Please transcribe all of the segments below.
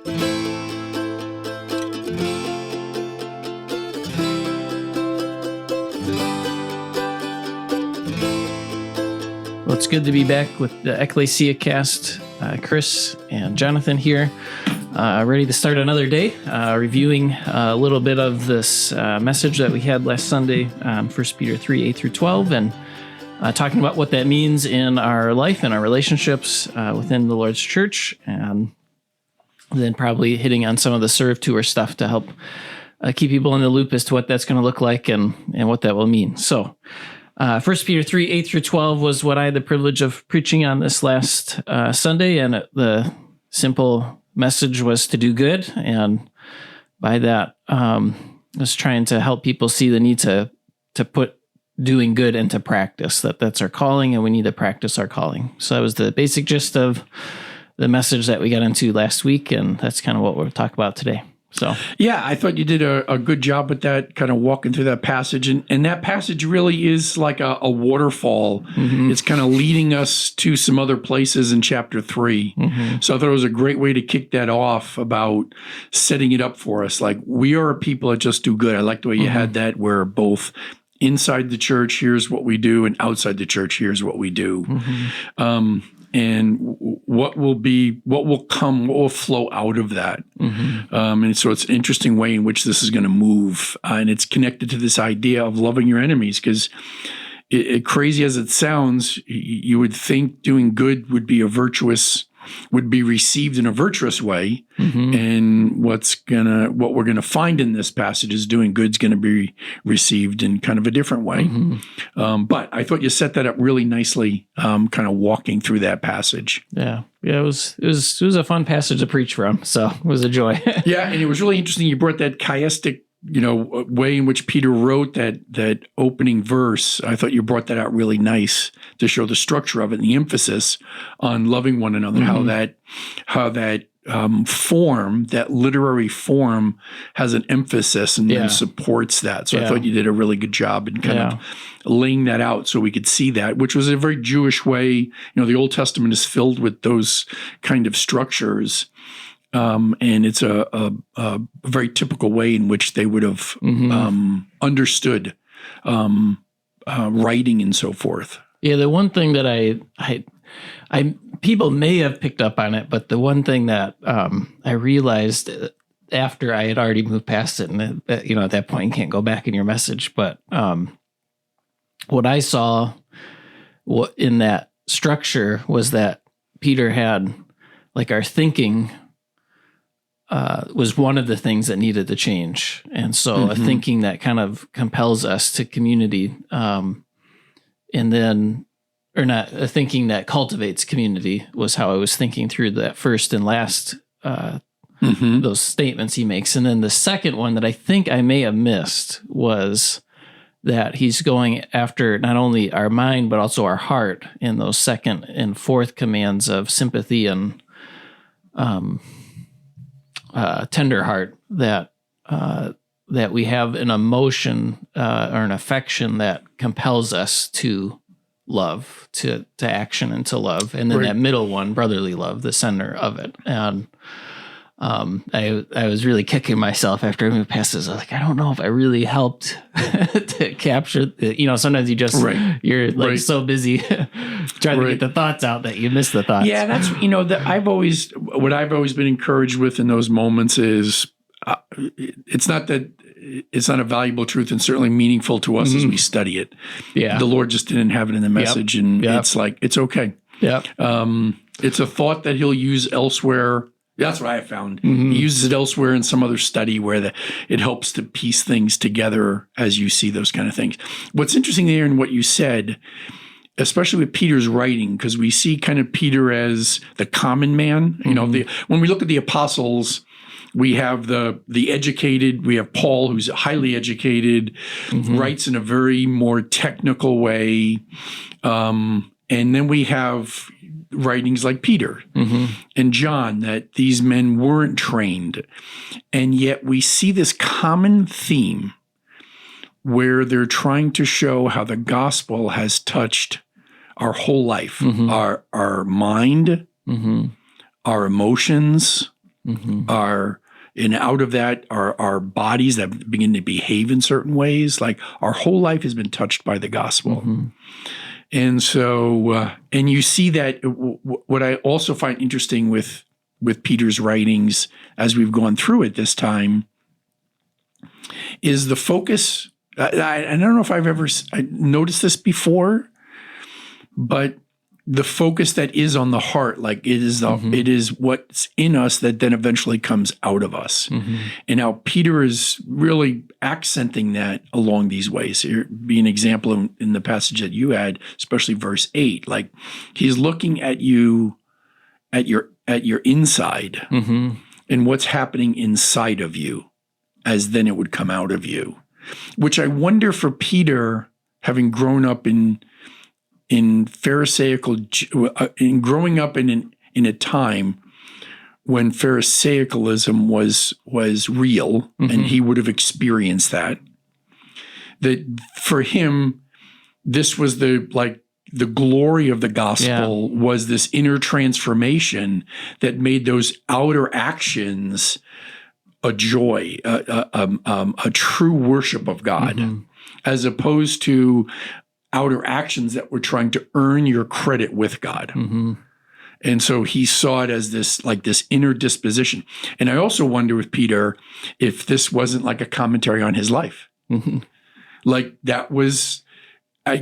Well, it's good to be back with the Ekklesiacast. Chris and Jonathan here, ready to start another day, reviewing a little bit of this message that we had last Sunday, 1 Peter 3, 8 through 12, and talking about what that means in our life and our relationships within the Lord's church, and then probably hitting on some of the serve tour stuff to help keep people in the loop as to what that's going to look like and what that will mean. So 1 Peter 3, 8 through 12 was what I had the privilege of preaching on this last Sunday, and the simple message was to do good. And by that, I was trying to help people see the need to put doing good into practice, that's our calling, and we need to practice our calling. So that was the basic gist of the message that we got into last week, and that's kind of what we'll talk about today. So yeah, I thought you did a good job with that, kind of walking through that passage. And that passage really is like a waterfall. Mm-hmm. It's kind of leading us to some other places in chapter 3. Mm-hmm. So I thought it was a great way to kick that off about setting it up for us. Like, we are a people that just do good. I like the way you had that, where both inside the church, here's what we do, and outside the church, here's what we do. Mm-hmm. And what will flow out of that. Mm-hmm. And so it's an interesting way in which this is going to move. And it's connected to this idea of loving your enemies, because crazy as it sounds, you would think doing good would be received in a virtuous way. Mm-hmm. And what we're gonna find in this passage is doing good's gonna be received in kind of a different way. Mm-hmm. But I thought you set that up really nicely, kind of walking through that passage. Yeah, it was a fun passage to preach from, so it was a joy. Yeah, and it was really interesting. You brought that chiastic, way in which Peter wrote that opening verse. I thought you brought that out really nice to show the structure of it and the emphasis on loving one another. Mm-hmm. How that form, that literary form, has an emphasis and then supports that. So I thought you did a really good job in kind of laying that out so we could see that, which was a very Jewish way. The Old Testament is filled with those kind of structures. And it's a very typical way in which they would have understood writing and so forth. Yeah, the one thing that I people may have picked up on it, but the one thing that I realized after I had already moved past it, and at that point you can't go back in your message, but what I saw in that structure was that Peter had, like, our thinking was one of the things that needed to change. And so a thinking that kind of compels us to community, or not a thinking that cultivates community, was how I was thinking through that first and last, those statements he makes. And then the second one that I think I may have missed was that he's going after not only our mind, but also our heart in those second and fourth commands of sympathy and, tender heart, that we have an emotion or an affection that compels us to love, to action and to love, and then that middle one, brotherly love, the center of it. And I was really kicking myself after I moved past this. I was like, I don't know if I really helped to capture sometimes you just you're like so busy trying to get the thoughts out that you miss the thoughts. Yeah, that's what I've always been encouraged with in those moments is it's not a valuable truth, and certainly meaningful to us as we study it. Yeah, the Lord just didn't have it in the message, and it's like, it's okay. Yeah, it's a thought that He'll use elsewhere. That's what I have found. Mm-hmm. He uses it elsewhere in some other study where it helps to piece things together as you see those kind of things. What's interesting there in what you said, especially with Peter's writing, because we see kind of Peter as the common man. When we look at the apostles, we have the educated. We have Paul, who's highly educated, writes in a very more technical way. And then we have writings like Peter and John, that these men weren't trained. And yet we see this common theme where they're trying to show how the gospel has touched our whole life, our mind, our emotions, And out of that are our bodies that begin to behave in certain ways. Like our whole life has been touched by the gospel. And so, and you see that what I also find interesting with Peter's writings as we've gone through it this time is the focus. I don't know if I've ever noticed this before, but the focus that is on the heart, like it is what's in us that then eventually comes out of us. And now Peter is really accenting that along these ways. Here be an example in the passage that you had, especially verse 8. Like he's looking at you, at your inside, and what's happening inside of you, as then it would come out of you. Which I wonder for Peter, having grown up in Pharisaical, in growing up in a time when Pharisaicalism was real, and he would have experienced that for him, this was the glory of the gospel was this inner transformation that made those outer actions a joy, a true worship of God, as opposed to outer actions that were trying to earn your credit with God. And so he saw it as this inner disposition. And I also wonder with Peter if this wasn't like a commentary on his life. Like that was,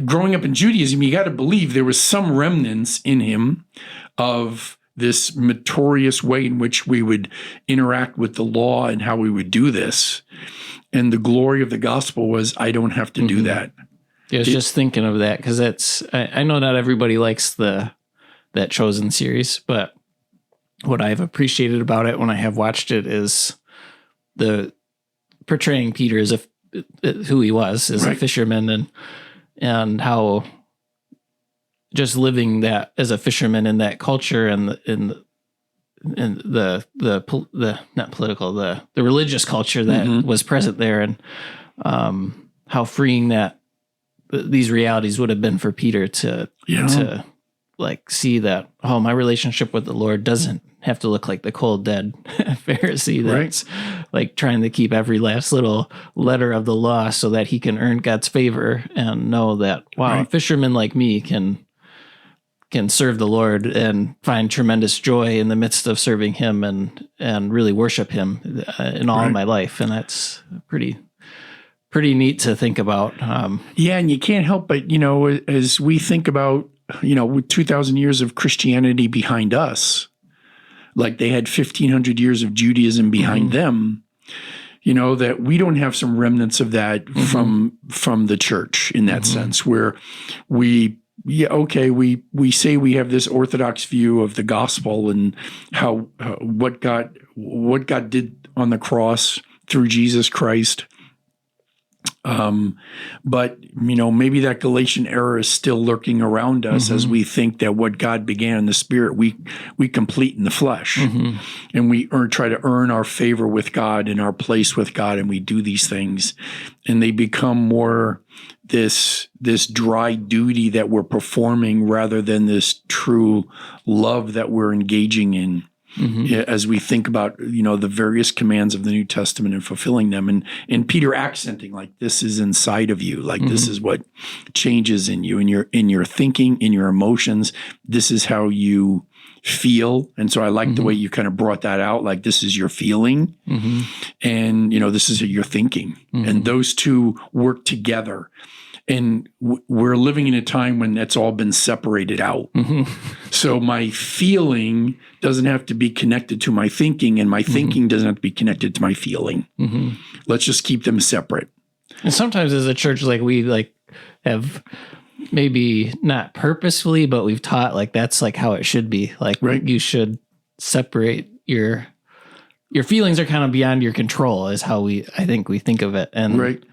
growing up in Judaism, you got to believe there was some remnants in him of this notorious way in which we would interact with the law and how we would do this. And the glory of the gospel was, I don't have to do that. I was just thinking of that because I know not everybody likes that Chosen series, but what I've appreciated about it when I have watched it is the portraying Peter as who he was as a fisherman and how just living that as a fisherman in that culture and the not political, the religious culture that was present there, and how freeing these realities would have been for Peter to like see that, oh, my relationship with the Lord doesn't have to look like the cold dead Pharisee that's like trying to keep every last little letter of the law so that he can earn God's favor, and know that, wow, a fisherman like me can serve the Lord and find tremendous joy in the midst of serving him and really worship him in all of my life. And that's pretty neat to think about. And you can't help but, as we think about, with 2,000 years of Christianity behind us, like they had 1,500 years of Judaism behind them, that we don't have some remnants of that from the church in that sense, where we say we have this orthodox view of the gospel and how what God did on the cross through Jesus Christ. But maybe that Galatian error is still lurking around us as we think that what God began in the spirit, we complete in the flesh, and we try to earn our favor with God and our place with God, and we do these things, and they become more this dry duty that we're performing rather than this true love that we're engaging in. As we think about, the various commands of the New Testament and fulfilling them, and Peter accenting like this is inside of you, like this is what changes in you, in your thinking, in your emotions. This is how you feel, and so I like the way you kind of brought that out. Like this is your feeling, and this is your thinking, and those two work together. And we're living in a time when that's all been separated out. So my feeling doesn't have to be connected to my thinking, and my thinking doesn't have to be connected to my feeling. Let's just keep them separate. And sometimes as a church, like we have maybe not purposefully, but we've taught like that's like how it should be. Like you should separate your feelings are kind of beyond your control is how I think we think of it. And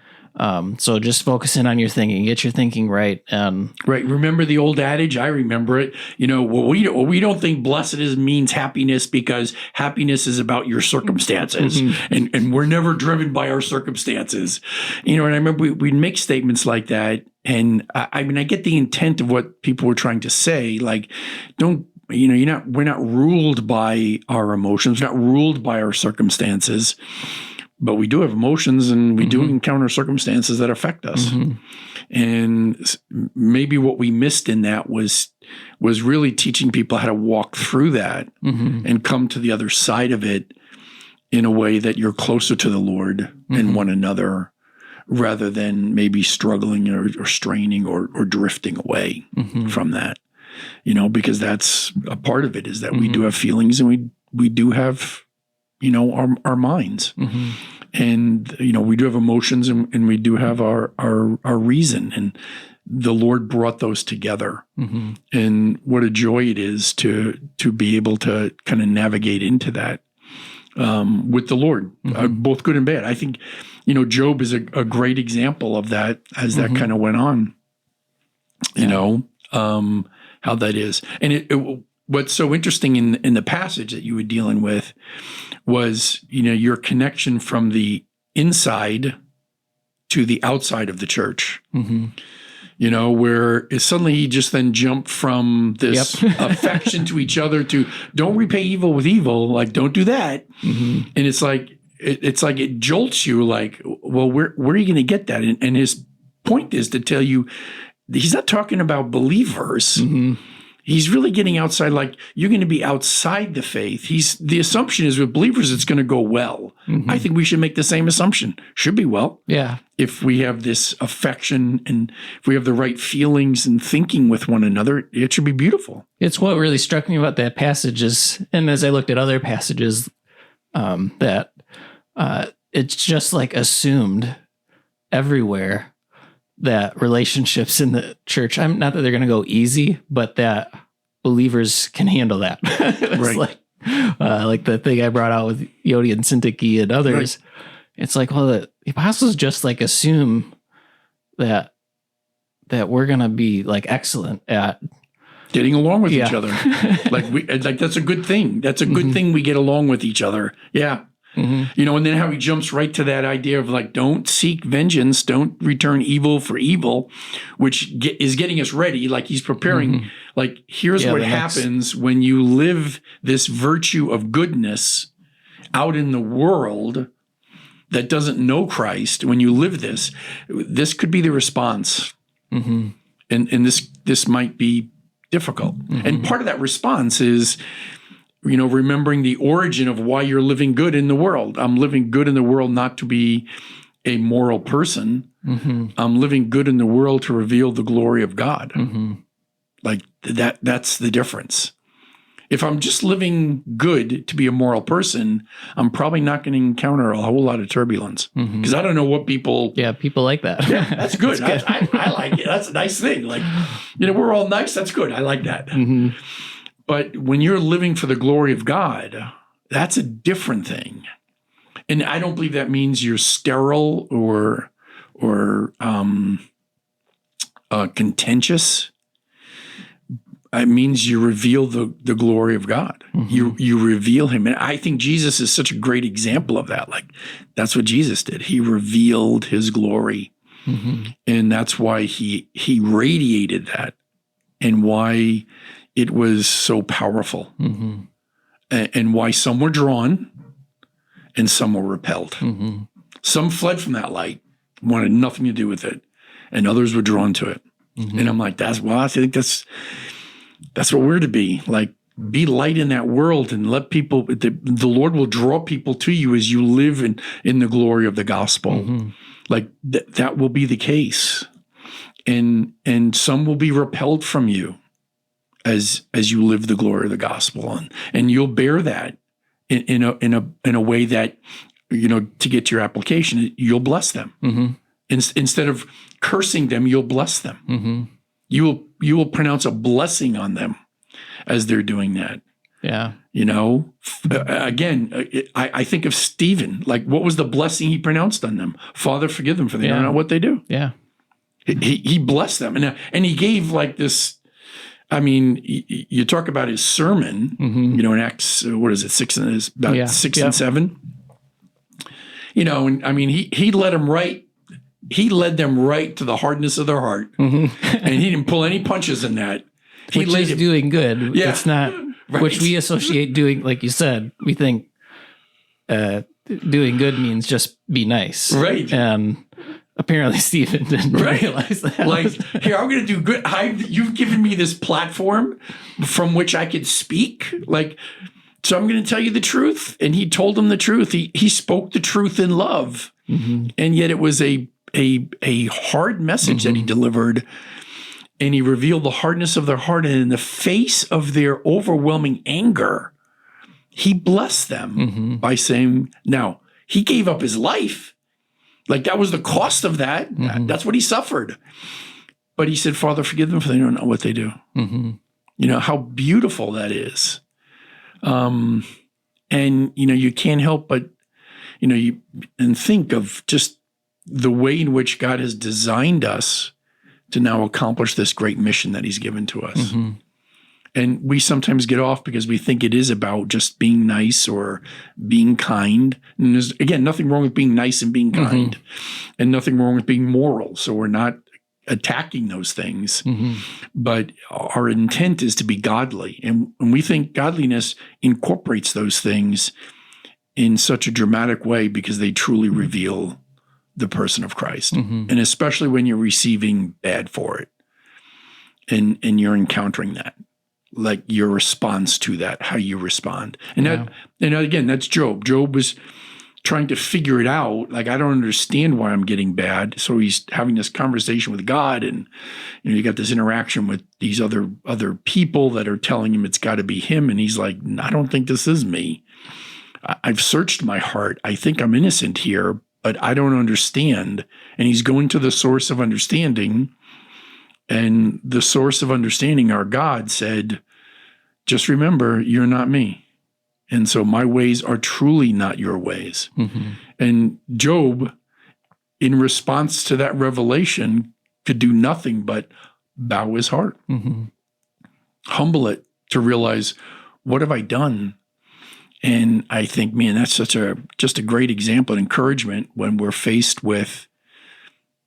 so just focusing on your thinking, get your thinking right. Remember the old adage? I remember it. We don't think blessed means happiness because happiness is about your circumstances, and we're never driven by our circumstances. And I remember we'd make statements like that. And I get the intent of what people were trying to say. Like, don't we're not ruled by our emotions, not ruled by our circumstances, but we do have emotions, and we do encounter circumstances that affect us. And maybe what we missed in that was really teaching people how to walk through that and come to the other side of it in a way that you're closer to the Lord and one another, rather than maybe struggling or straining or drifting away from that. Because that's a part of it, is that we do have feelings, and we do have, our minds. And, we do have emotions, and we do have our reason. And the Lord brought those together. And what a joy it is to be able to kind of navigate into that with the Lord, both good and bad. I think, Job is a great example of that, as that kind of went on, how that is. And what's so interesting in the passage that you were dealing with was, your connection from the inside to the outside of the church. Where suddenly he just then jumped from this affection to each other to don't repay evil with evil, like don't do that. And it's like it jolts you, like, well, where are you going to get that? And his point is to tell you, he's not talking about believers. He's really getting outside, like you're going to be outside the faith. The assumption is with believers, it's going to go well. I think we should make the same assumption. Should be well. Yeah. If we have this affection and if we have the right feelings and thinking with one another, it should be beautiful. It's what really struck me about that passage is, and as I looked at other passages, that it's just like assumed everywhere that relationships in the church, not that they're going to go easy, but that believers can handle that. It's like the thing I brought out with Yodi and Syntyche and others. It's like, well, the apostles just like assume that we're going to be like excellent at getting along with each other. Like that's a good thing. That's a good thing, we get along with each other. Yeah. And then how he jumps right to that idea of like, don't seek vengeance, don't return evil for evil, which is getting us ready. Like he's preparing, like, here's what happens when you live this virtue of goodness out in the world that doesn't know Christ. When you live this could be the response. And this might be difficult. And part of that response is, remembering the origin of why you're living good in the world. I'm living good in the world not to be a moral person. I'm living good in the world to reveal the glory of God. Like that's the difference. If I'm just living good to be a moral person, I'm probably not going to encounter a whole lot of turbulence, because I don't know what people... Yeah, people like that. Yeah, that's good. That's good. I like it. That's a nice thing. Like, we're all nice. That's good. I like that. But when you're living for the glory of God, that's a different thing. And I don't believe that means you're sterile or contentious. It means you reveal the glory of God. You reveal him. And I think Jesus is such a great example of that. Like, that's what Jesus did. He revealed his glory. And that's why he radiated that, and why it was so powerful, and why some were drawn and some were repelled. Some fled from that light, wanted nothing to do with it, and others were drawn to it. And I'm like, I think that's what we're to be. Like, be light in that world, and let people, the Lord will draw people to you as you live in the glory of the gospel. Like that will be the case. And some will be repelled from you as you live the glory of the gospel, and you'll bear that in a way that, to get to your application, you'll bless them. Instead of cursing them, you'll bless them. You will pronounce a blessing on them as they're doing that. Yeah. Again, I think of Stephen. Like, what was the blessing he pronounced on them? Father, forgive them, for they don't know what they do. Yeah. He blessed them, and he gave like this. I mean, you talk about his sermon, in Acts, what is it, 6 and 7. And I mean, he led them right. He led them right to the hardness of their heart, and he didn't pull any punches in that. which is doing good. Yeah. It's not, Right. which we associate doing, like you said, we think doing good means just be nice. Right. And apparently Stephen didn't realize that. Like, here, I'm going to do good. You've given me this platform from which I could speak. Like, so I'm going to tell you the truth. And he told him the truth. He spoke the truth in love. Mm-hmm. And yet it was a hard message that he delivered. And he revealed the hardness of their heart. And in the face of their overwhelming anger, he blessed them by saying, now, he gave up his life. Like, that was the cost of that. Mm-hmm. That's what he suffered. But he said, Father, forgive them, for they don't know what they do. Mm-hmm. You know, how beautiful that is. And, you know, you can't help but, you know, and think of just the way in which God has designed us to now accomplish this great mission that he's given to us. Mm-hmm. And we sometimes get off because we think it is about just being nice or being kind. And there's, again, nothing wrong with being nice and being kind, and nothing wrong with being moral. So we're not attacking those things. Mm-hmm. But our intent is to be godly. And we think godliness incorporates those things in such a dramatic way because they truly reveal the person of Christ. Mm-hmm. And especially when you're receiving bad for it and you're encountering that. Like your response to that, how you respond. And that, and again, that's Job. Job was trying to figure it out. Like, I don't understand why I'm getting bad. So he's having this conversation with God, and you know, you got this interaction with these other people that are telling him it's got to be him. And he's like, I don't think this is me. I've searched my heart. I think I'm innocent here, but I don't understand. And he's going to the source of understanding. And the source of understanding, our God, said, just remember, you're not me. And so my ways are truly not your ways. Mm-hmm. And Job, in response to that revelation, could do nothing but bow his heart, humble it to realize, what have I done? And I think, man, that's just a great example and encouragement when we're faced with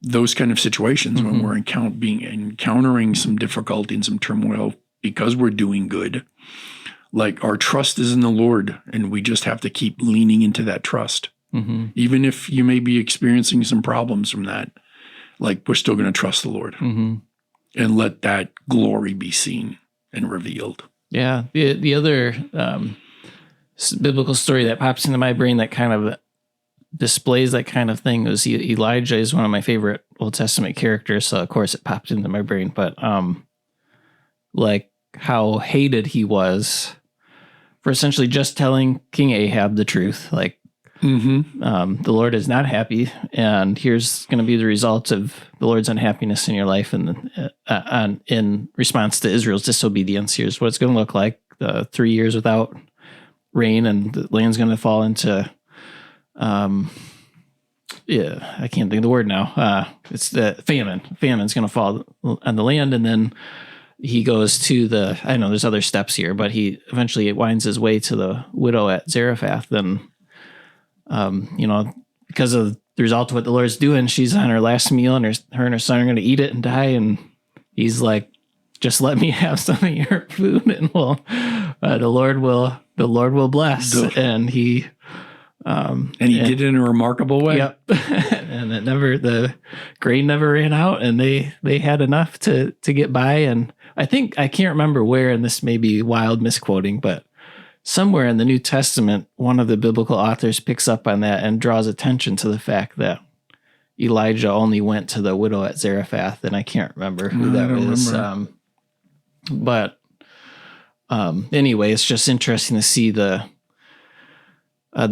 those kind of situations, when we're encountering some difficulty and some turmoil because we're doing good. Like, our trust is in the Lord, and we just have to keep leaning into that trust. Mm-hmm. Even if you may be experiencing some problems from that, like, we're still going to trust the Lord and let that glory be seen and revealed. Yeah. The other biblical story that pops into my brain that kind of displays that kind of thing was Elijah is one of my favorite Old Testament characters. So of course it popped into my brain, but like how hated he was for essentially just telling King Ahab the truth. Like, the Lord is not happy, and here's going to be the results of the Lord's unhappiness in your life. And in response to Israel's disobedience, here's what it's going to look like: 3 years without rain, and the land's going to fall into I can't think of the word now. It's the famine. Famine's going to fall on the land. And then he goes to I know there's other steps here, but he eventually winds his way to the widow at Zarephath. And, you know, because of the result of what the Lord's doing, she's on her last meal, and her and her son are going to eat it and die. And he's like, just let me have some of your food, and the Lord will bless. And he, did it in a remarkable way. Yep. And the grain never ran out, and they had enough to get by. And I can't remember where, and this may be wild misquoting, but somewhere in the New Testament, one of the biblical authors picks up on that and draws attention to the fact that Elijah only went to the widow at Zarephath, and I can't remember who that is. But anyway, it's just interesting to see the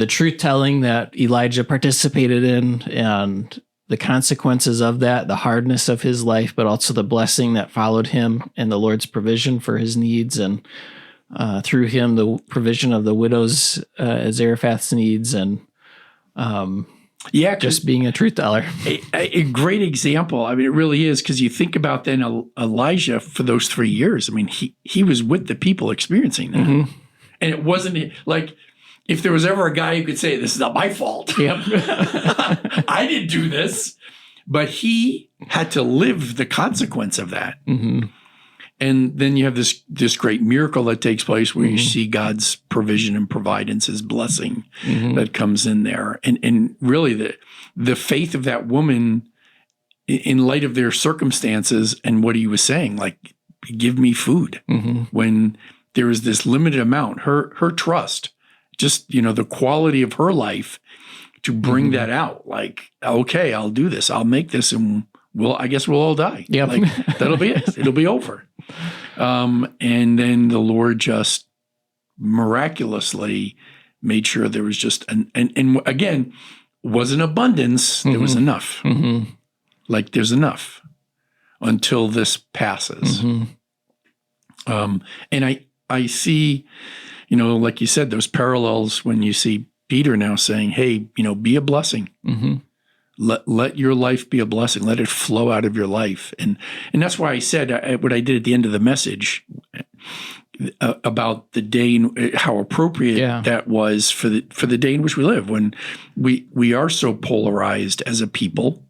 truth telling that Elijah participated in, and the consequences of that, the hardness of his life, but also the blessing that followed him and the Lord's provision for his needs, and through him, the provision of the widow's Zarephath's needs, and just being a truth teller. A great example. I mean, it really is, because you think about then Elijah for those 3 years. I mean, he was with the people experiencing that. And it wasn't like, if there was ever a guy who could say, this is not my fault. Yep. I didn't do this. But he had to live the consequence of that. And then you have this great miracle that takes place where you see God's provision and providence, his blessing that comes in there. And really the faith of that woman in light of their circumstances and what he was saying, like, give me food when there is this limited amount, her trust, just, the quality of her life to bring that out. Like, okay, I'll do this. I'll make this, and I guess we'll all die. Yep. Like, that'll be it. It'll be over. And then the Lord just miraculously made sure there was just and again, wasn't abundance. There was enough. Like, there's enough until this passes. And I see, like you said, those parallels when you see Peter now saying, hey, be a blessing. Let your life be a blessing. Let it flow out of your life. And that's why I said what I did at the end of the message about the day, how appropriate that was for the day in which we live, when we are so polarized as a people.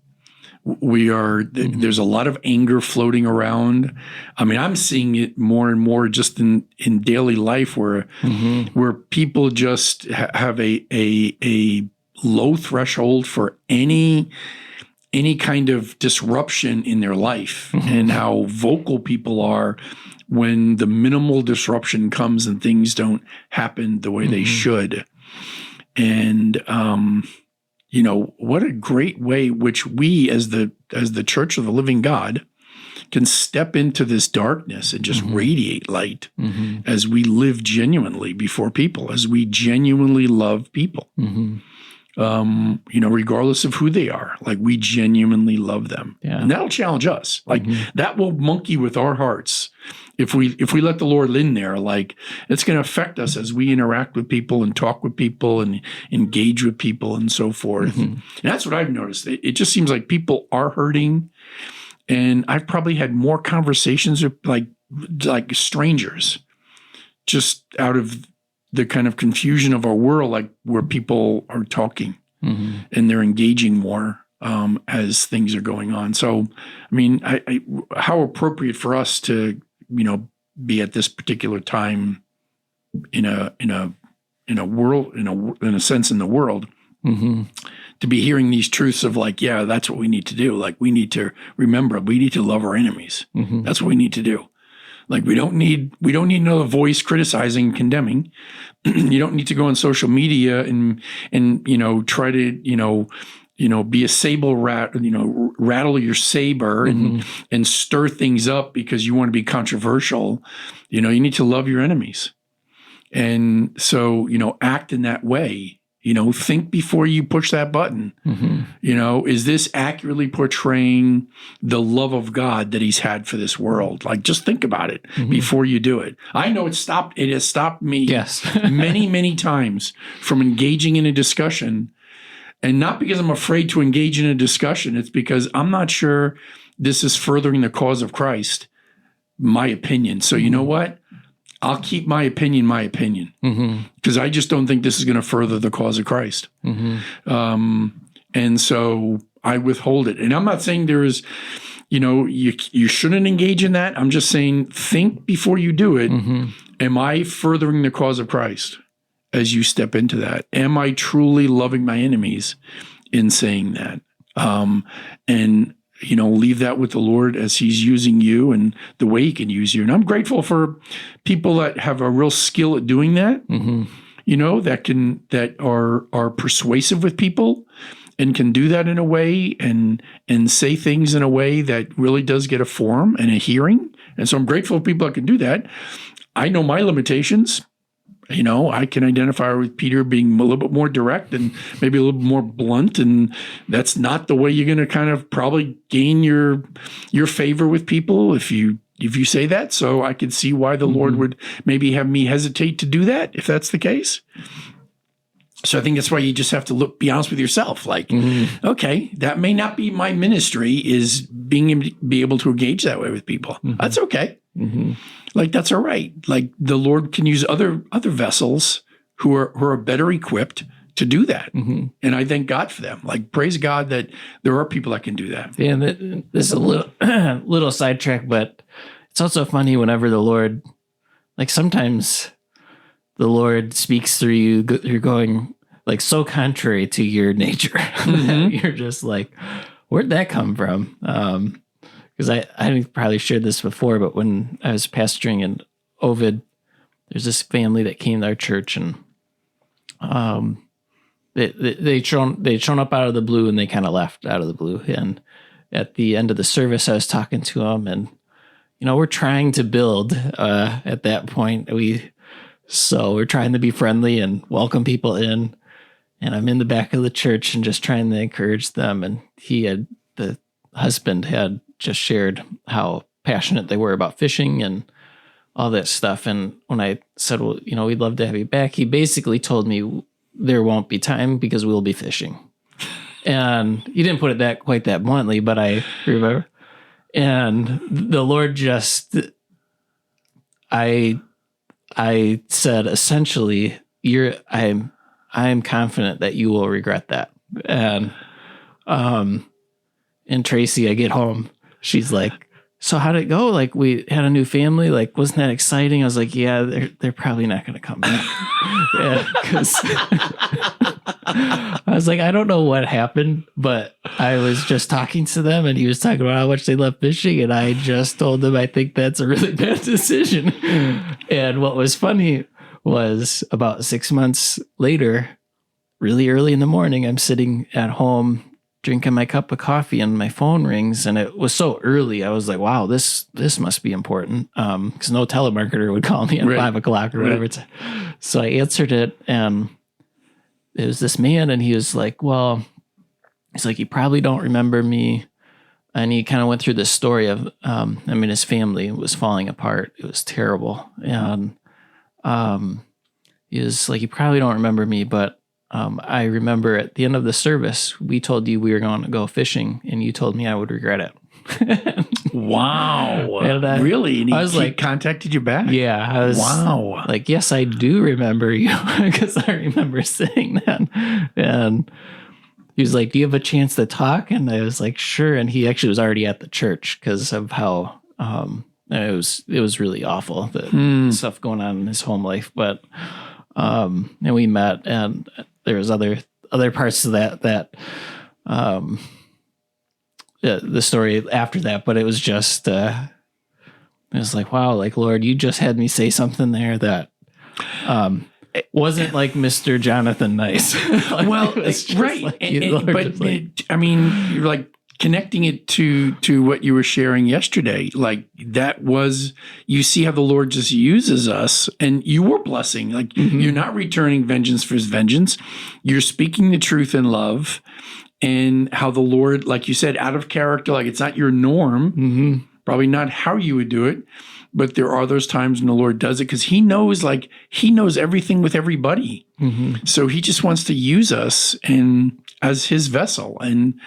We are, there's a lot of anger floating around. I mean, I'm seeing it more and more just in daily life where people just have a low threshold for any kind of disruption in their life, and how vocal people are when the minimal disruption comes and things don't happen the way they should. And, what a great way which we as the Church of the Living God can step into this darkness and just radiate light as we live genuinely before people, as we genuinely love people. Regardless of who they are, like, we genuinely love them. And that'll challenge us. Like, that will monkey with our hearts. If we let the Lord in there, like, it's going to affect us as we interact with people and talk with people and engage with people and so forth. And that's what I've noticed. It just seems like people are hurting. And I've probably had more conversations with like strangers, just out of the kind of confusion of our world, like, where people are talking and they're engaging more as things are going on. So, I mean, how appropriate for us to, be at this particular time in a world, in a sense, in the world, to be hearing these truths of, like, yeah, that's what we need to do. Like, we need to remember, we need to love our enemies. That's what we need to do. Like, we don't need another voice criticizing and condemning. You don't need to go on social media and try to, be a sable rattle your saber and stir things up because you want to be controversial. You need to love your enemies. And so, act in that way. Think before you push that button. Is this accurately portraying the love of God that he's had for this world? Like, just think about it before you do it. I know it has stopped me many, many times from engaging in a discussion. And not because I'm afraid to engage in a discussion. It's because I'm not sure this is furthering the cause of Christ, my opinion. So you know what? I'll keep my opinion, because I just don't think this is going to further the cause of Christ. And so I withhold it. And I'm not saying there is, you shouldn't engage in that. I'm just saying, think before you do it. Am I furthering the cause of Christ as you step into that? Am I truly loving my enemies in saying that? And leave that with the Lord as he's using you and the way he can use you. And I'm grateful for people that have a real skill at doing that, that are persuasive with people and can do that in a way and say things in a way that really does get a forum and a hearing. And so I'm grateful for people that can do that. I know my limitations. I can identify with Peter being a little bit more direct and maybe a little bit more blunt, and that's not the way you're going to kind of probably gain your favor with people if you say that. So I could see why the Lord would maybe have me hesitate to do that if that's the case. So I think that's why you just have to be honest with yourself. Like, okay, that may not be my ministry, is be able to engage that way with people. That's okay. Like, that's all right. Like, the Lord can use other vessels who are better equipped to do that. And I thank God for them. Like, praise God that there are people that can do that. Yeah, and this is a little sidetrack, but it's also funny whenever the Lord, like sometimes the Lord speaks through you, you're going like so contrary to your nature. You're just like, where'd that come from? Because I probably shared this before, but when I was pastoring in Ovid, there's this family that came to our church, and they'd shown up out of the blue, and they kind of left out of the blue. And at the end of the service, I was talking to them, and we're trying to build. At that point, we're trying to be friendly and welcome people in. And I'm in the back of the church and just trying to encourage them. And the husband had just shared how passionate they were about fishing and all that stuff. And when I said, well, we'd love to have you back, he basically told me there won't be time because we'll be fishing. And he didn't put it quite that bluntly, but I remember. And the Lord just, I said, essentially, I'm confident that you will regret that. And Tracy, I get home, she's like, so how'd it go? Like, we had a new family. Like, wasn't that exciting? I was like, yeah, they're probably not going to come back. Yeah, because I was like, I don't know what happened, but I was just talking to them, and he was talking about how much they love fishing, and I just told him I think that's a really bad decision. And what was funny was about 6 months later, really early in the morning, I'm sitting at home drinking my cup of coffee, and my phone rings, and it was so early. I was like, wow, this must be important. Because no telemarketer would call me at 5 o'clock or whatever. So I answered it, and it was this man, and he was like, well, he's like, you probably don't remember me. And he kind of went through this story of, his family was falling apart. It was terrible. And he was like, you probably don't remember me, but I remember at the end of the service, we told you we were going to go fishing, and you told me I would regret it. Wow. And really? And I was like, contacted you back? Yeah. I was like, yes, I do remember you, because I remember saying that. And he was like, do you have a chance to talk? And I was like, sure. And he actually was already at the church because of how it was really awful, the stuff going on in his home life. But and we met, and there was other parts of that the story after that, but it was just it was like, wow, like, Lord, you just had me say something there that it wasn't like Mr. Jonathan Nice. Like, well, right. Like you're like connecting it to what you were sharing yesterday. Like, that was, you see how the Lord just uses us, and you were blessing. Like, you're not returning vengeance for his vengeance. You're speaking the truth in love, and how the Lord, like you said, out of character, like it's not your norm, probably not how you would do it. But there are those times when the Lord does it because he knows everything with everybody. So he just wants to use us as his vessel. And,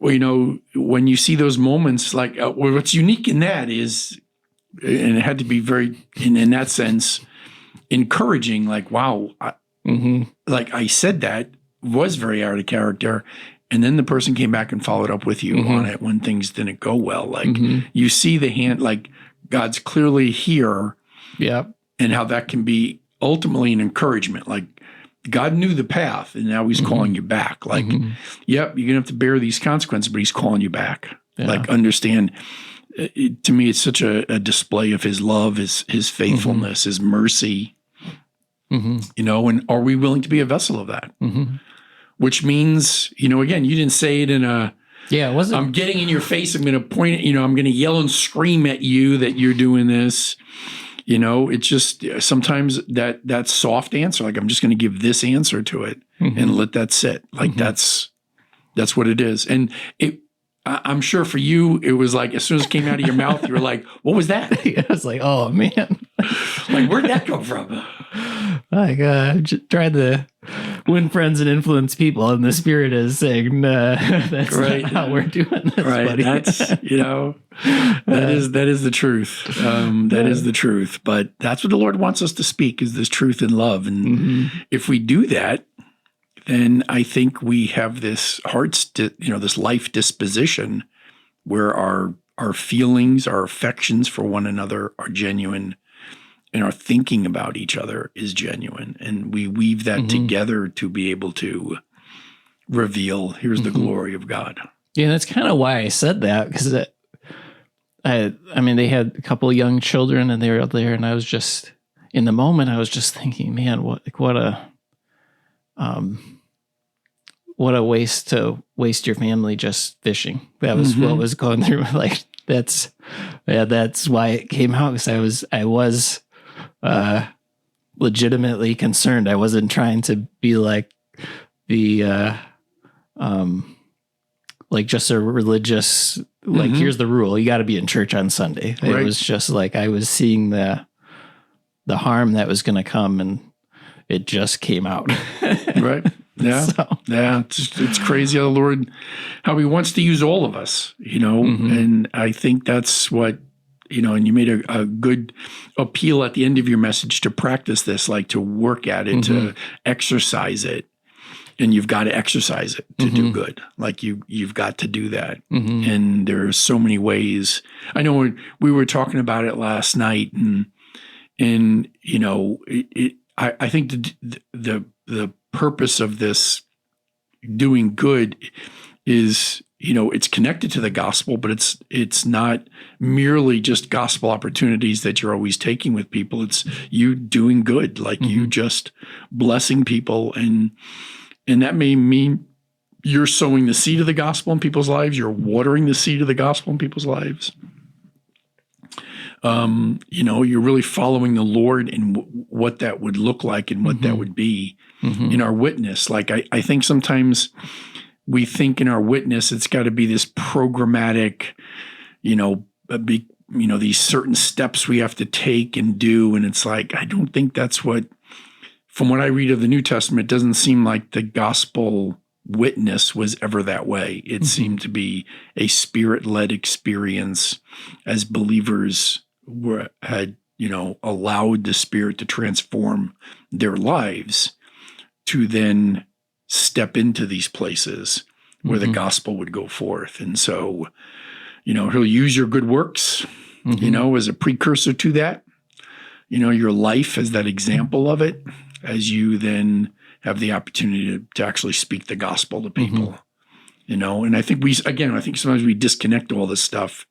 when you see those moments, like what's unique in that is, and it had to be very, in that sense, encouraging, like, wow, like I said that was very out of character. And then the person came back and followed up with you on it when things didn't go well. Like you see the hand, like God's clearly here. Yep. And how that can be ultimately an encouragement. Like, God knew the path, and now he's calling you back. Like, yep, you're going to have to bear these consequences, but he's calling you back. Yeah. Like, understand, to me, it's such a display of his love, his faithfulness, his mercy, and are we willing to be a vessel of that? Which means, again, you didn't say it in a, it wasn't. I'm getting in your face, I'm going to point at, I'm going to yell and scream at you that you're doing this. It's just sometimes that soft answer, like, I'm just going to give this answer to it and let that sit. Like that's what it is. And I'm sure for you, it was like, as soon as it came out of your mouth, you were like, what was that? I was like, oh man, like, where'd that come from? Like, just trying to win friends and influence people, and the Spirit is saying, that's right. Not how we're doing this, right. buddy. That's, that is the truth. That is the truth. But that's what the Lord wants us to speak, is this truth and love. And if we do that, then I think we have this this life disposition where our our feelings, our affections for one another are genuine, and our thinking about each other is genuine. And we weave that together to be able to reveal, here's the glory of God. Yeah, that's kind of why I said that, because I mean, they had a couple of young children and they were out there, and I was just, in the moment, I was just thinking, man, what a waste to waste your family just fishing. That was what was going through. Like, that's why it came out, because I was legitimately concerned. I wasn't trying to be like the like just a religious, like, here's the rule, you got to be in church on Sunday. It was just like, I was seeing the harm that was going to come, and it just came out. Right. Yeah. Yeah. It's crazy how the Lord, how he wants to use all of us, and I think that's what, and you made a good appeal at the end of your message to practice this, like to work at it, to exercise it. And you've got to exercise it to do good. Like you've got to do that. And there are so many ways. I know we were talking about it last night, and I think the purpose of this doing good is, it's connected to the gospel, but it's not merely just gospel opportunities that you're always taking with people. It's you doing good, like you just blessing people, and that may mean you're sowing the seed of the gospel in people's lives. You're watering the seed of the gospel in people's lives. You're really following the Lord in what that would look like and what that would be in our witness. Like, I think sometimes we think in our witness, it's got to be this programmatic, these certain steps we have to take and do. And it's like, I don't think that's what, from what I read of the New Testament, it doesn't seem like the gospel witness was ever that way. It seemed to be a spirit-led experience as believers had allowed the Spirit to transform their lives, to then step into these places where the gospel would go forth. And so, he'll use your good works, as a precursor to that, your life as that example of it, as you then have the opportunity to actually speak the gospel to people, and I think sometimes we disconnect all this stuff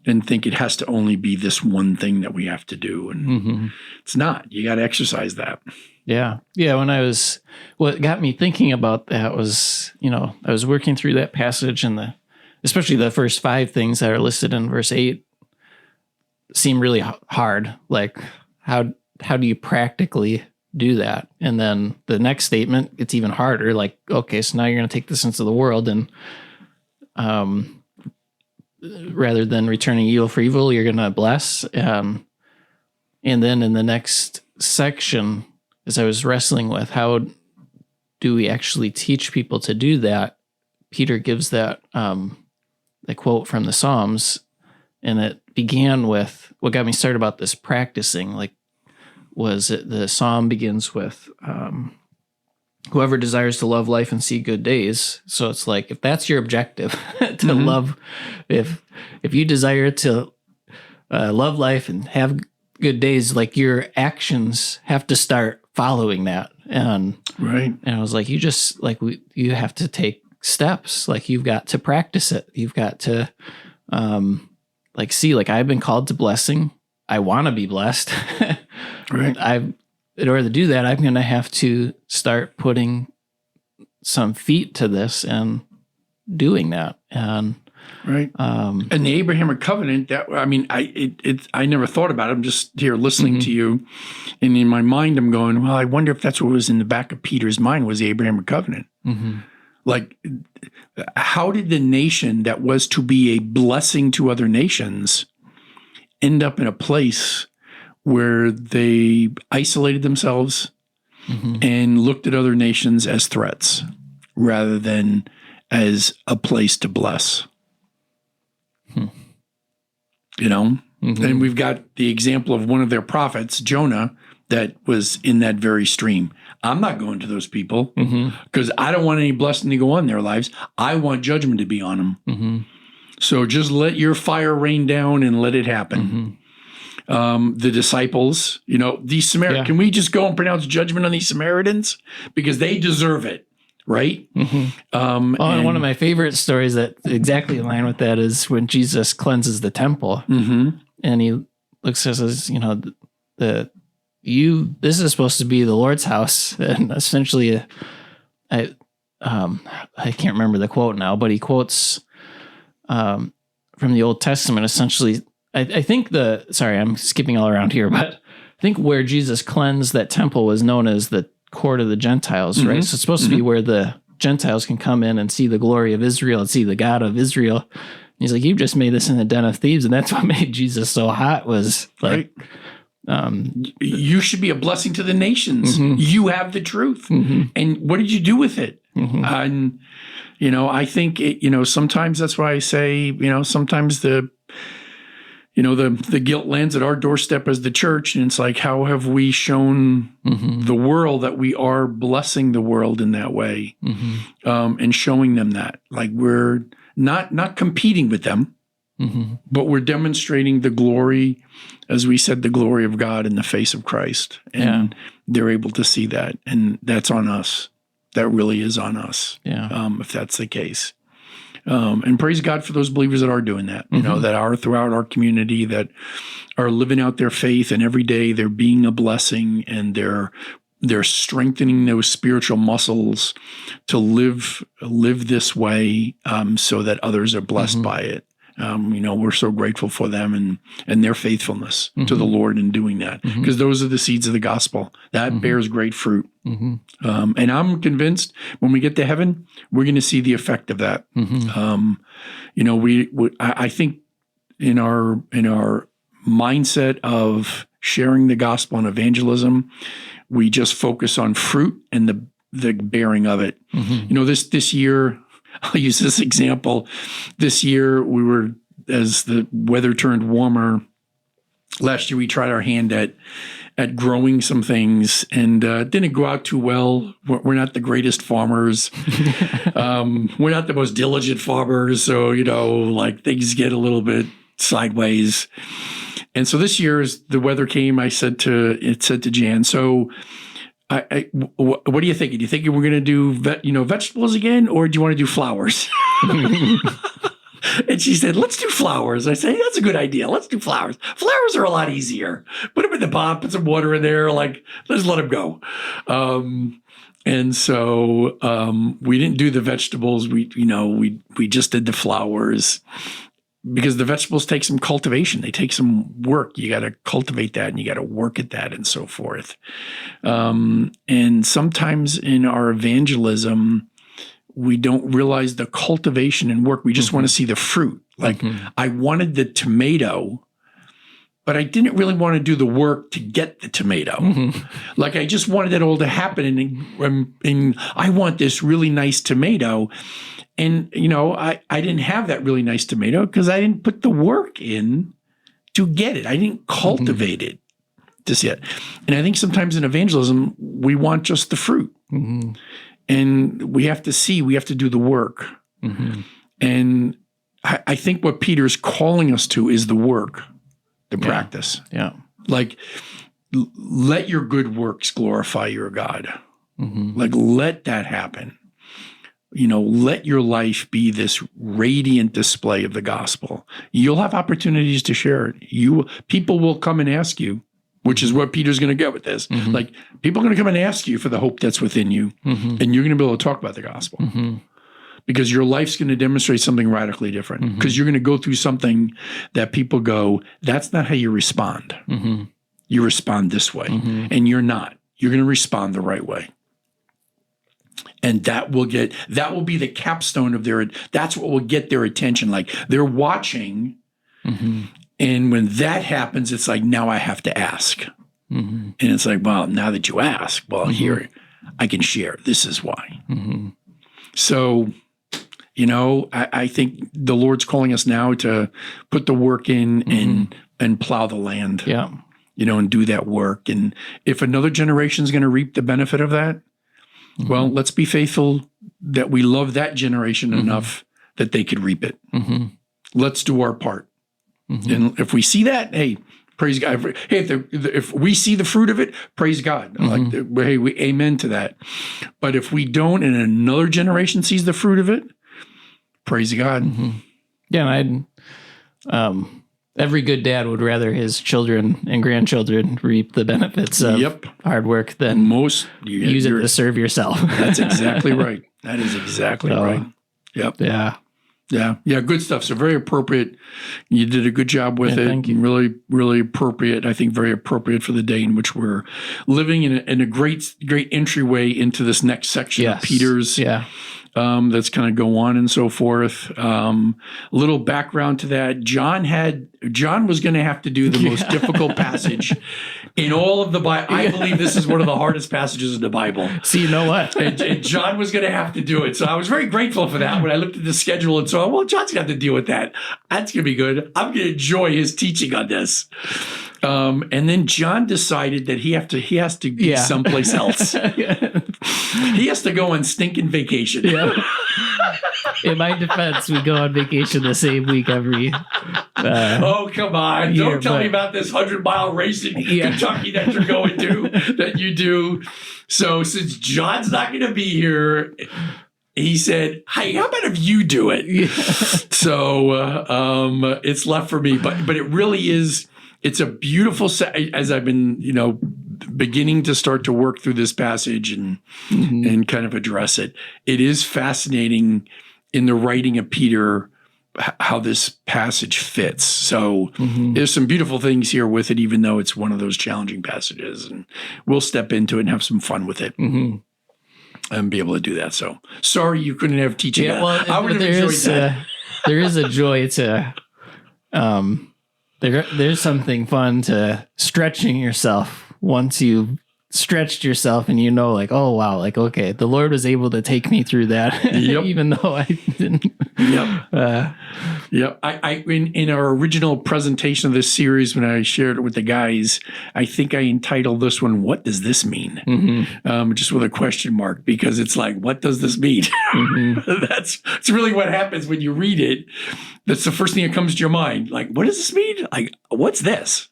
and think it has to only be this one thing that we have to do. And it's not. You got to exercise that. Yeah. Yeah. What got me thinking about that was, I was working through that passage, and especially the first 5 things that are listed in verse 8 seem really hard. Like, how do you practically do that? And then the next statement, it's even harder. Like, okay, so now you're going to take this into the world, and rather than returning evil for evil, you're going to bless. And then in the next section, as I was wrestling with how do we actually teach people to do that, Peter gives that quote from the Psalms, and it began with what got me started about this practicing. Like, the Psalm begins with whoever desires to love life and see good days. So it's like, if that's your objective, to love, if you desire to love life and have good days, like, your actions have to start following that. And I was like, you have to take steps. Like, you've got to practice it. You've got to see, like, I've been called to blessing. I want to be blessed. In order to do that, I'm going to have to start putting some feet to this and doing that. And and the Abrahamic covenant, I never thought about it. I'm just here listening to you, and in my mind, I'm going, well, I wonder if that's what was in the back of Peter's mind, was the Abrahamic covenant. Like, how did the nation that was to be a blessing to other nations end up in a place where they isolated themselves and looked at other nations as threats rather than as a place to bless? And we've got the example of one of their prophets, Jonah, that was in that very stream. I'm not going to those people because I don't want any blessing to go on in their lives. I want judgment to be on them. So just let your fire rain down and let it happen. The disciples, these Samaritans, can we just go and pronounce judgment on these Samaritans? Because they deserve it, right? And one of my favorite stories that exactly in line with that is when Jesus cleanses the temple, and he looks and says, this is supposed to be the Lord's house, and essentially, I can't remember the quote now, but he quotes from the Old Testament. Essentially, I think I'm skipping all around here, but I think where Jesus cleansed that temple was known as the court of the Gentiles, right? So it's supposed to be where the Gentiles can come in and see the glory of Israel and see the God of Israel. And he's like, you just made this in a den of thieves. And that's what made Jesus so hot, was like, you should be a blessing to the nations. You have the truth. And what did you do with it? And, I think, sometimes that's why I say, sometimes the guilt lands at our doorstep as the church. And it's like, how have we shown the world that we are blessing the world in that way, and showing them that? Like, we're not competing with them, but we're demonstrating the glory, as we said, the glory of God in the face of Christ. And they're able to see that. And that's on us. That really is on us, if that's the case. And praise God for those believers that are doing that, that are throughout our community, that are living out their faith, and every day they're being a blessing, and they're strengthening those spiritual muscles to live this way, so that others are blessed by it. We're so grateful for them and their faithfulness to the Lord in doing that, because those are the seeds of the gospel that bears great fruit. And I'm convinced when we get to heaven, we're going to see the effect of that. I think in our mindset of sharing the gospel and evangelism, we just focus on fruit and the bearing of it. This year, I'll use this example. This year, we were, as the weather turned warmer, last year we tried our hand at growing some things, and didn't go out too well. We're not the greatest farmers. We're not the most diligent farmers. So, things get a little bit sideways. And so this year, as the weather came, I said to Jan, so what are you thinking? Do you think we're going to do vegetables again, or do you want to do flowers? And she said, let's do flowers. I said, hey, that's a good idea. Let's do flowers. Flowers are a lot easier. Put them in the pot, put some water in there, let's let them go. And so we didn't do the vegetables. We just did the flowers, because the vegetables take some cultivation. They take some work. You got to cultivate that, and you got to work at that, and so forth. And sometimes in our evangelism, we don't realize the cultivation and work. We just want to see the fruit. Like, I wanted the tomato, but I didn't really want to do the work to get the tomato. Like, I just wanted it all to happen. And I want this really nice tomato. And, I didn't have that really nice tomato because I didn't put the work in to get it. I didn't cultivate it just yet. And I think sometimes in evangelism, we want just the fruit. And we have to do the work. And I think what Peter's calling us to is the work, the practice. Like, let your good works glorify your God. Like, let that happen. Let your life be this radiant display of the gospel. You'll have opportunities to share it. People will come and ask you, which is what Peter's going to get with this. Like, people are going to come and ask you for the hope that's within you, and you're going to be able to talk about the gospel, because your life's going to demonstrate something radically different, because you're going to go through something that people go, that's not how you respond. You respond this way, and you're not. You're going to respond the right way. And that will be the capstone of that's what will get their attention. Like, they're watching, and when that happens, it's like, now I have to ask. And it's like, well, now that you ask, well, here, I can share. This is why. So, I think the Lord's calling us now to put the work in and plow the land. And do that work. And if another generation is going to reap the benefit of that, well, let's be faithful that we love that generation enough that they could reap it. let's do our part. And if we see that, hey, praise God. Hey, if we see the fruit of it, praise God. Hey, we amen to that. But if we don't, and another generation sees the fruit of it, praise God. Yeah, and every good dad would rather his children and grandchildren reap the benefits of hard work than use it to serve yourself. That's exactly right. That is exactly right. Yep. Yeah. Good stuff. So very appropriate. You did a good job with it. Thank you. Really, really appropriate. I think very appropriate for the day in which we're living, in a great entryway into this next section of Peter's. That's kind of go on and so forth. A little background to that. John was going to have to do the most difficult passage in all of the Bible. I believe this is one of the hardest passages in the Bible. So you know what? and John was going to have to do it. So I was very grateful for that when I looked at the schedule and saw, well, John's going to have to deal with that. That's going to be good. I'm going to enjoy his teaching on this. And then John decided that he has to be someplace else. He has to go on stinking vacation. In my defense, we go on vacation the same week every. Oh, come on. Don't tell me about this 100-mile race in Kentucky that you're going to, that you do. So since John's not going to be here, he said, hey, how about if you do it? So it's left for me. But it really is, it's a beautiful, as I've been, beginning to start to work through this passage and kind of address it. It is fascinating in the writing of Peter how this passage fits. So there's some beautiful things here with it, even though it's one of those challenging passages. And we'll step into it and have some fun with it. And be able to do that. So sorry you couldn't have teaching. Yeah, well, I would have enjoyed that. There is a joy to there's something fun to stretching yourself once you've stretched yourself and like, oh wow, like, okay, the Lord was able to take me through that even though I didn't. I in our original presentation of this series, when I shared it with the guys, I think I entitled this one, "What Does This Mean?" Just with a question mark, because it's like, what does this mean? That's really what happens when you read it. That's the first thing that comes to your mind. Like, what does this mean? Like, what's this?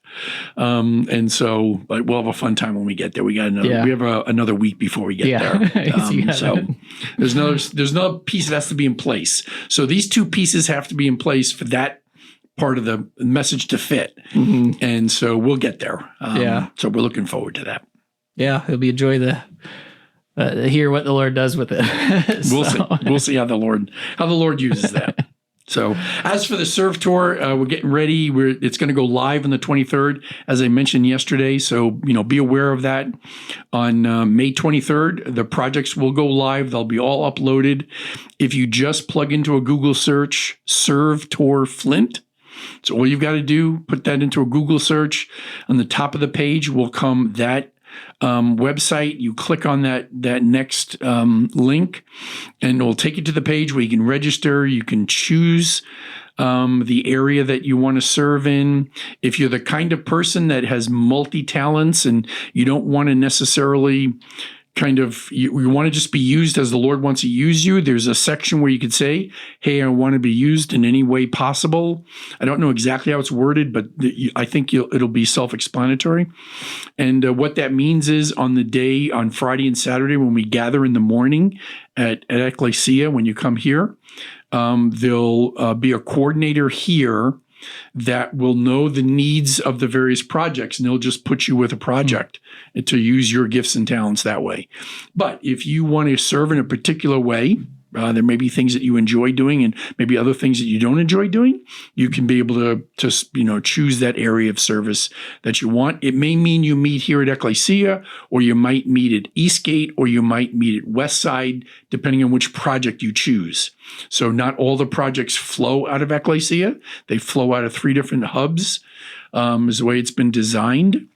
And so, but we'll have a fun time when we get there. We got another. We have another week before we get there. So there's another piece that has to be in place. So these two pieces have to be in place for that part of the message to fit. And so we'll get there. So we're looking forward to that. Yeah, it'll be a joy to hear what the Lord does with it. We'll see. We'll see how the Lord uses that. So as for the Serve Tour, we're getting ready. It's going to go live on the 23rd, as I mentioned yesterday. So, be aware of that. On May 23rd, the projects will go live. They'll be all uploaded. If you just plug into a Google search, Serve Tour Flint, so all you've got to do, put that into a Google search. On the top of the page will come that website. You click on that next link, and it will take you to the page where you can register. You can choose the area that you want to serve in. If you're the kind of person that has multi-talents and you don't want to necessarily you want to just be used as the Lord wants to use you, there's a section where you could say, hey, I want to be used in any way possible. I don't know exactly how it's worded, but I think it'll be self-explanatory. And what that means is on the day, on Friday and Saturday, when we gather in the morning at Ecclesia, when you come here, there'll be a coordinator here that will know the needs of the various projects, and they'll just put you with a project to use your gifts and talents that way. But if you want to serve in a particular way, there may be things that you enjoy doing and maybe other things that you don't enjoy doing. You can be able to choose that area of service that you want. It may mean you meet here at Ecclesia, or you might meet at Eastgate, or you might meet at Westside, depending on which project you choose. So not all the projects flow out of Ecclesia. They flow out of 3 different hubs, is the way it's been designed.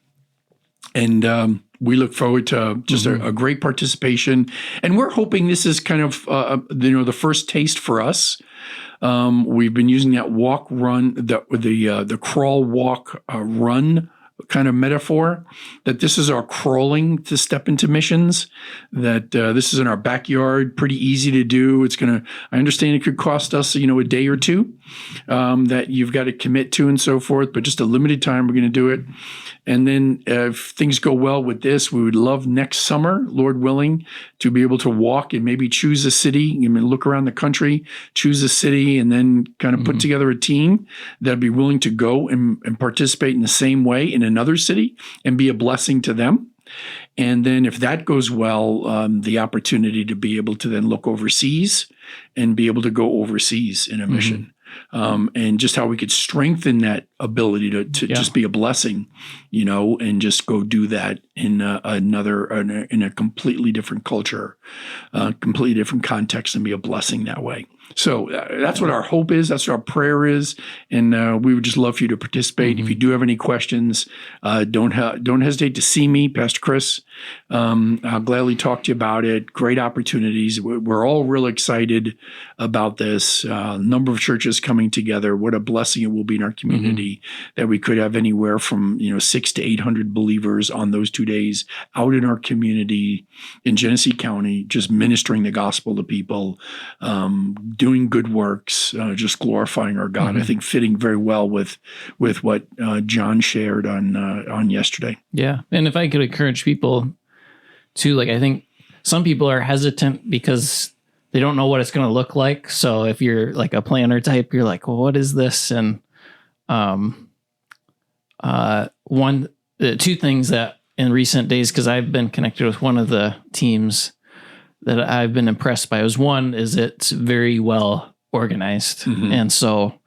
And we look forward to just a great participation. And we're hoping this is kind of, the first taste for us. We've been using that walk, run, the crawl, walk, run kind of metaphor, that this is our crawling to step into missions, that this is in our backyard, pretty easy to do. I understand it could cost us, a day or two that you've got to commit to and so forth, but just a limited time we're going to do it. And then if things go well with this, we would love next summer, Lord willing, to be able to walk and maybe choose a city, look around the country, choose a city, and then kind of put together a team that'd be willing to go and participate in the same way in another city and be a blessing to them. And then if that goes well, the opportunity to be able to then look overseas and be able to go overseas in a mission. And just how we could strengthen that ability to just be a blessing, and just go do that in a completely different culture, completely different context, and be a blessing that way. So that's what our hope is. That's what our prayer is. And we would just love for you to participate. If you do have any questions, don't hesitate to see me, Pastor Chris. I'll gladly talk to you about it. Great opportunities. We're all real excited about this. Number of churches coming together. What a blessing it will be in our community that we could have anywhere from 600 to 800 believers on those 2 days out in our community in Genesee County, just ministering the gospel to people, doing good works, just glorifying our God. I think fitting very well with what John shared on yesterday. Yeah. And if I could encourage people to, I think some people are hesitant because they don't know what it's going to look like. So if you're like a planner type, you're like, well, what is this? And two things that in recent days, because I've been connected with one of the teams that I've been impressed by, was one is it's very well organized. And so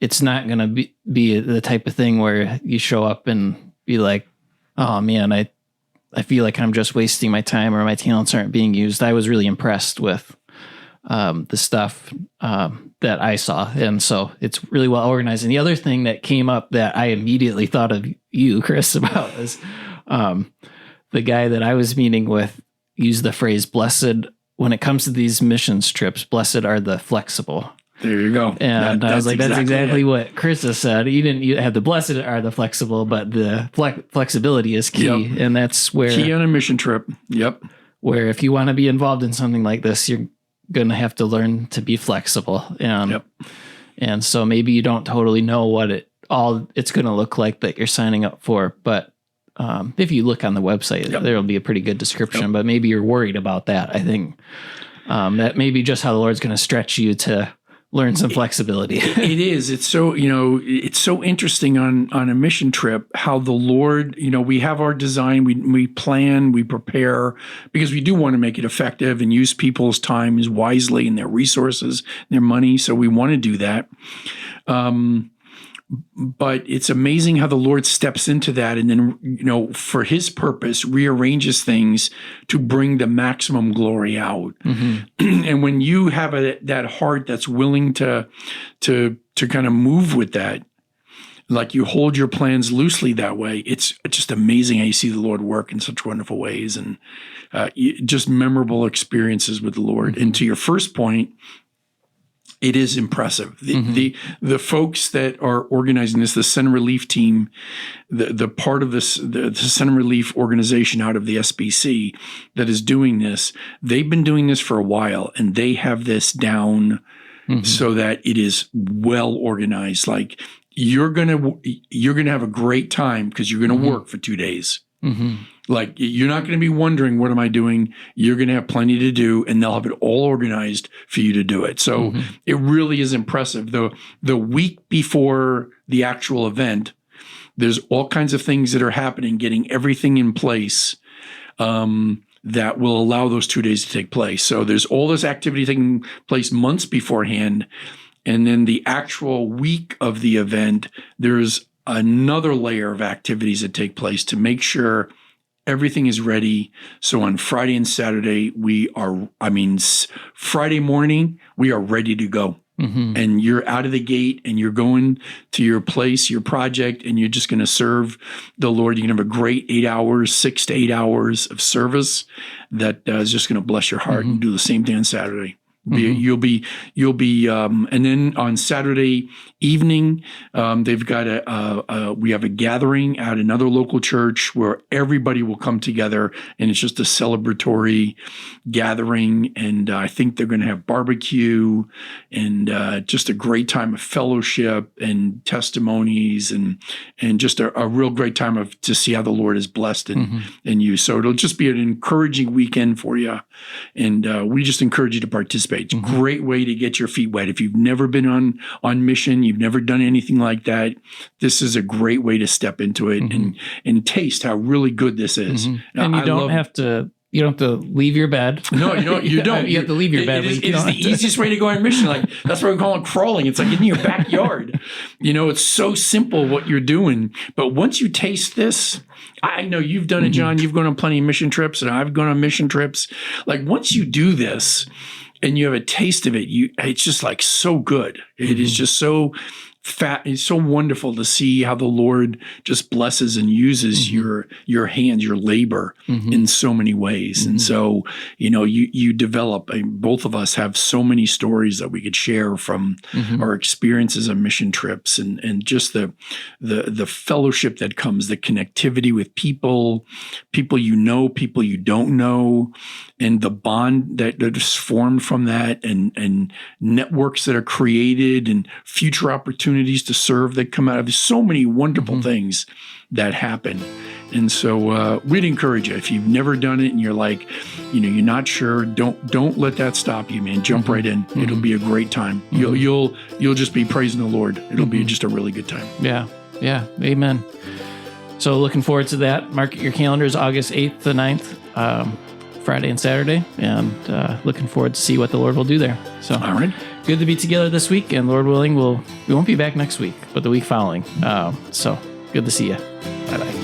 it's not going to be the type of thing where you show up and be like, oh man, I feel like I'm just wasting my time or my talents aren't being used. I was really impressed with the stuff that I saw. And so it's really well organized. And the other thing that came up that I immediately thought of you, Chris, about is the guy that I was meeting with used the phrase blessed when it comes to these missions trips. Blessed are the flexible. There you go. And I was like, that's exactly what Chris has said. You have the blessed are the flexible, but the flexibility is key. Yep. And that's where key on a mission trip. Yep. Where if you want to be involved in something like this, you're going to have to learn to be flexible. And so maybe you don't totally know what it's going to look like that you're signing up for. But if you look on the website, there'll be a pretty good description, but maybe you're worried about that. I think that may be just how the Lord's going to stretch you to learn some flexibility. It is. It's so, it's so interesting on a mission trip, how the Lord, we have our design, we plan, we prepare, because we do want to make it effective and use people's time wisely and their resources, their money. So we want to do that. But it's amazing how the Lord steps into that and then, for his purpose, rearranges things to bring the maximum glory out. And when you have that heart that's willing to kind of move with that, like you hold your plans loosely that way, it's just amazing how you see the Lord work in such wonderful ways and just memorable experiences with the Lord. And to your first point, it is impressive. The folks that are organizing this, the Center Relief team, the part of this, the Center Relief organization out of the SBC that is doing this, they've been doing this for a while, and they have this down so that it is well organized. Like you're gonna have a great time because you're gonna work for 2 days. Like you're not going to be wondering, what am I doing? You're going to have plenty to do, and they'll have it all organized for you to do it. So it really is impressive. The week before the actual event, there's all kinds of things that are happening, getting everything in place that will allow those 2 days to take place. So there's all this activity taking place months beforehand. And then the actual week of the event, there's another layer of activities that take place to make sure everything is ready. So on Friday and Saturday, Friday morning, we are ready to go. And you're out of the gate and you're going to your place, your project, and you're just going to serve the Lord. You can have a great 8 hours, 6 to 8 hours of service that is just going to bless your heart, and do the same thing on Saturday. You'll be, and then on Saturday evening, they've got we have a gathering at another local church where everybody will come together, and it's just a celebratory gathering. And I think they're going to have barbecue and just a great time of fellowship and testimonies and just a real great time to see how the Lord is blessed in you. So it'll just be an encouraging weekend for you. And we just encourage you to participate. It's a great way to get your feet wet. If you've never been on mission, you've never done anything like that, this is a great way to step into it and taste how really good this is. And you don't have to leave your bed. No, you don't. You don't. You have to leave your bed. It is the easiest way to go on mission. Like that's why we call it crawling. It's like in your backyard. It's so simple what you're doing. But once you taste this, I know you've done it, John. You've gone on plenty of mission trips, and I've gone on mission trips. Like once you do this, and you have a taste of it, it's just like so good. It is just so fat. It's so wonderful to see how the Lord just blesses and uses your hands, your labor in so many ways. And so, you develop, both of us have so many stories that we could share from our experiences on mission trips and just the fellowship that comes, the connectivity with people people you don't know, and the bond that is formed from that and networks that are created and future opportunities to serve that come out of so many wonderful things that happen. And so we'd encourage you, if you've never done it and you're like, you're not sure, don't let that stop you, man. Jump right in. It'll be a great time. You'll just be praising the Lord. It'll be just a really good time. Yeah. Amen. So looking forward to that. Mark your calendars, August 8th to 9th, Friday and Saturday, and looking forward to see what the Lord will do there. So all right. Good to be together this week, and Lord willing, we won't be back next week, but the week following. So good to see you. Bye-bye.